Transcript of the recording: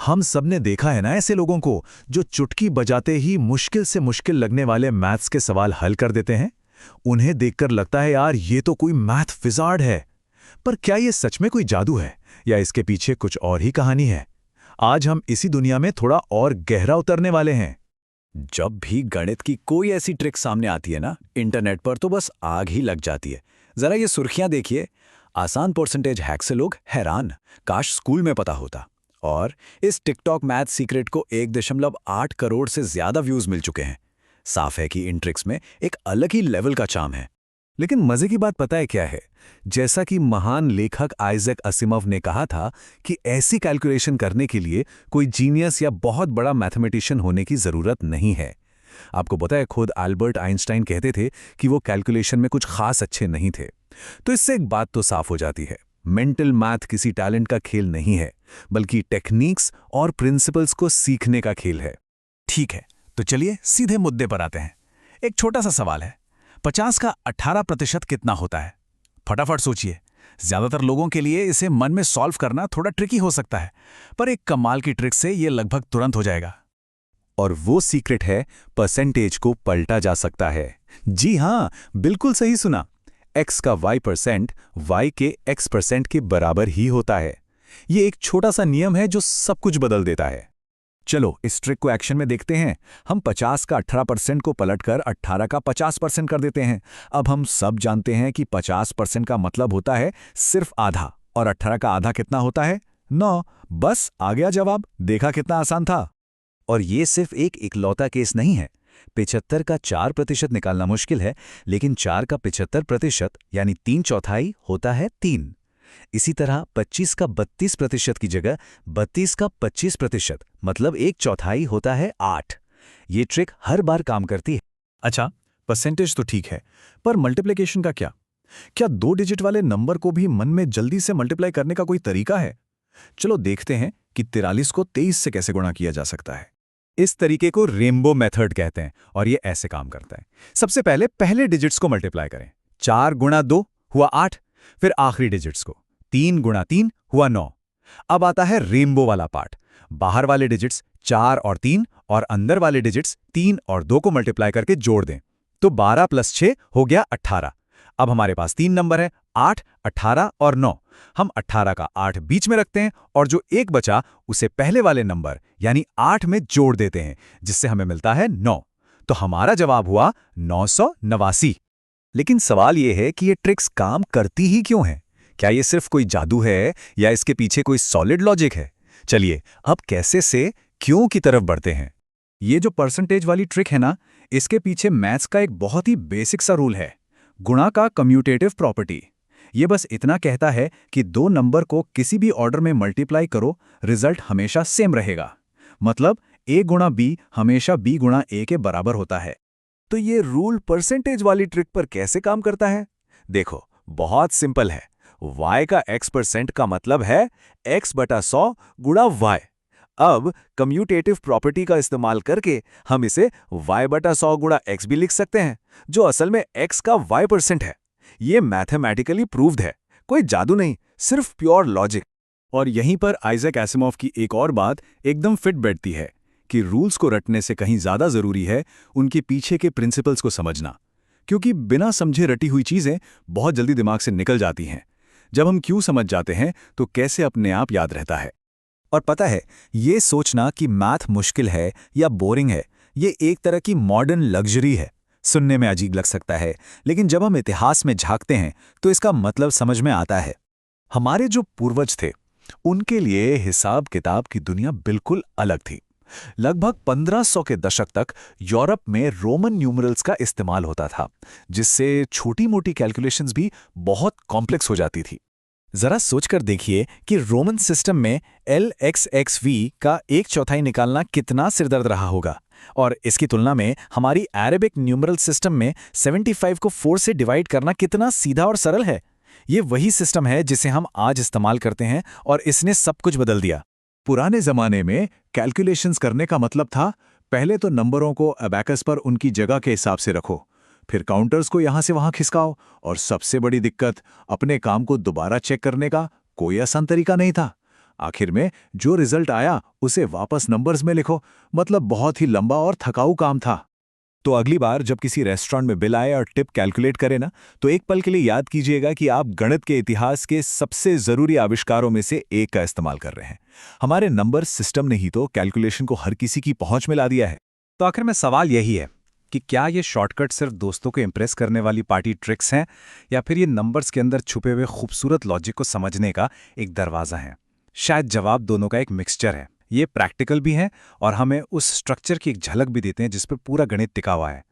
हम सबने देखा है ना ऐसे लोगों को जो चुटकी बजाते ही मुश्किल से मुश्किल लगने वाले मैथ्स के सवाल हल कर देते हैं। उन्हें देखकर लगता है यार ये तो कोई मैथ विज़ार्ड है। पर क्या ये सच में कोई जादू है या इसके पीछे कुछ और ही कहानी है? आज हम इसी दुनिया में थोड़ा और गहरा उतरने वाले हैं। जब भी गणित की कोई ऐसी ट्रिक सामने आती है ना इंटरनेट पर, तो बस आग ही लग जाती है। जरा ये सुर्खियां देखिए। आसान परसेंटेज हैक से लोग हैरान, काश स्कूल में पता होता। और इस टिकटॉक मैथ सीक्रेट को 1.8 करोड़ से ज्यादा व्यूज मिल चुके हैं। साफ है कि इन ट्रिक्स में एक अलग ही लेवल का चार्म है। लेकिन मजे की बात पता है क्या है? जैसा कि महान लेखक आइजैक असिमोव ने कहा था कि ऐसी कैलकुलेशन करने के लिए कोई जीनियस या बहुत बड़ा मैथमेटिशियन होने की जरूरत नहीं है। आपको पता है, खुद अल्बर्ट आइंस्टाइन कहते थे कि वो कैलकुलेशन में कुछ खास अच्छे नहीं थे। तो इससे एक बात तो साफ हो जाती है, मेंटल मैथ किसी टैलेंट का खेल नहीं है, बल्कि टेक्निक्स और प्रिंसिपल्स को सीखने का खेल है। ठीक है, तो चलिए सीधे मुद्दे पर आते हैं। एक छोटा सा सवाल है, 50 का 18% कितना होता है? फटाफट सोचिए। ज्यादातर लोगों के लिए इसे मन में सॉल्व करना थोड़ा ट्रिकी हो सकता है, पर एक कमाल की ट्रिक से यह लगभग तुरंत हो जाएगा। और वो सीक्रेट है, परसेंटेज को पलटा जा सकता है। जी हां, बिल्कुल सही सुना। x का y% y के x% के बराबर ही होता है। ये एक छोटा सा नियम है जो सब कुछ बदल देता है। चलो इस ट्रिक को एक्शन में देखते हैं। हम 50 का 18% को पलटकर 18 का 50% कर देते हैं। अब हम सब जानते हैं कि 50% का मतलब होता है सिर्फ आधा, और 18 का आधा कितना होता है? 9। बस आ गया जवाब। देखा कितना आसान था। और ये सिर्फ एक इकलौता केस नहीं है। 75 का 4% निकालना मुश्किल है, लेकिन 4 का 75% यानी 3/4 होता है 3। इसी तरह 25 का 32% की जगह 32 का 25% मतलब 1/4 होता है 8। ये ट्रिक हर बार काम करती है। अच्छा, परसेंटेज तो ठीक है, पर मल्टीप्लिकेशन का क्या? क्या 2 डिजिट वाले नंबर को भी मन में जल्दी से मल्टीप्लाई करने का कोई तरीका है? चलो देखते हैं कि 43 को 23 से कैसे गुणा किया जा सकता है। इस तरीके को रेनबो मेथड कहते हैं, और ये ऐसे काम करता है। सबसे पहले पहले डिजिट्स को मल्टीप्लाई करें। 4 गुणा 2 हुआ 8। फिर आखिरी डिजिट्स को 3 गुणा 3 हुआ 9। अब आता है रेनबो वाला पार्ट। बाहर वाले डिजिट्स 4 और 3 और अंदर वाले डिजिट्स 3 और 2 को मल्टीप्लाई करके जोड़ दें, तो 12 + 6 हो गया 18। अब हमारे पास 3 नंबर है, 8, 18 और 9। हम 18 का 8 बीच में रखते हैं और जो एक बचा उसे पहले वाले नंबर यानी 8 में जोड़ देते हैं, जिससे हमें मिलता है 9। तो हमारा जवाब हुआ 989। लेकिन सवाल यह है कि ये ट्रिक्स काम करती ही क्यों हैं? क्या ये सिर्फ कोई जादू है या इसके पीछे कोई सॉलिड लॉजिक है? चलिए अब कैसे से क्यों की तरफ बढ़ते हैं। ये जो परसेंटेज वाली ट्रिक है ना, इसके पीछे मैथ्स का एक बहुत ही बेसिक सा रूल है, गुणा का कम्यूटेटिव प्रॉपर्टी। ये बस इतना कहता है कि दो नंबर को किसी भी ऑर्डर में मल्टीप्लाई करो, रिजल्ट हमेशा सेम रहेगा। मतलब a गुणा b हमेशा b गुणा a के बराबर होता है। तो ये रूल परसेंटेज वाली ट्रिक पर कैसे काम करता है? देखो, बहुत सिंपल है। y का x% का मतलब है x/100 गुणा y। अब कम्यूटेटिव प्रॉपर्टी का इस्तेमाल करके हम इसे y/100 गुणा x भी लिख सकते हैं, जो असल में x का y% है। ये मैथमेटिकली प्रूव्ड है, कोई जादू नहीं, सिर्फ प्योर लॉजिक। और यहीं पर आइजैक एसिमोव की एक और बात एकदम फिट बैठती है कि रूल्स को रटने से कहीं ज्यादा जरूरी है उनके पीछे के प्रिंसिपल्स को समझना, क्योंकि बिना समझे रटी हुई चीजें बहुत जल्दी दिमाग से निकल जाती हैं। जब हम क्यों समझ जाते हैं तो कैसे अपने आप याद रहता है। और पता है, ये सोचना कि मैथ मुश्किल है या बोरिंग है, ये एक तरह की मॉडर्न लग्जरी है। सुनने में अजीब लग सकता है, लेकिन जब हम इतिहास में झांकते हैं तो इसका मतलब समझ में आता है। हमारे जो पूर्वज थे, उनके लिए हिसाब किताब की दुनिया बिल्कुल अलग थी। लगभग 1500 के दशक तक यूरोप में रोमन न्यूमरल्स का इस्तेमाल होता था, जिससे छोटी मोटी कैलकुलेशंस भी बहुत कॉम्प्लेक्स हो जाती थी। जरा सोचकर देखिए कि रोमन सिस्टम में LXXV का 1/4 निकालना कितना सिरदर्द रहा होगा, और इसकी तुलना में हमारी अरेबिक न्यूमरल सिस्टम में 75 को 4 से डिवाइड करना कितना सीधा और सरल है। ये वही सिस्टम है जिसे हम आज इस्तेमाल करते हैं, और इसने सब कुछ बदल दिया। पुराने जमाने में कैलकुलेशंस करने का मतलब था, पहले तो नंबरों को अबैकस पर उनकी जगह के हिसाब से रखो, फिर काउंटर्स को यहां से वहां खिसकाओ, और सबसे बड़ी दिक्कत, अपने काम को दोबारा चेक करने का कोई आसान तरीका नहीं था। आखिर में जो रिजल्ट आया उसे वापस नंबर्स में लिखो। मतलब बहुत ही लंबा और थकाऊ काम था। तो अगली बार जब किसी रेस्टोरेंट में बिल आए और टिप कैलकुलेट करें ना, तो एक पल के लिए याद कीजिएगा कि आप गणित के इतिहास के सबसे जरूरी आविष्कारों में से एक का इस्तेमाल कर रहे हैं। हमारे नंबर सिस्टम ने ही तो कैलकुलेशन को हर किसी की पहुंच में ला दिया है। तो आखिर में सवाल यही है कि क्या ये शॉर्टकट सिर्फ दोस्तों को इम्प्रेस करने वाली पार्टी ट्रिक्स हैं, या फिर ये नंबर्स के अंदर छुपे हुए खूबसूरत लॉजिक को समझने का एक दरवाज़ा है? शायद जवाब दोनों का एक मिक्सचर है। ये प्रैक्टिकल भी हैं और हमें उस स्ट्रक्चर की एक झलक भी देते हैं जिस पर पूरा गणित टिका हुआ है।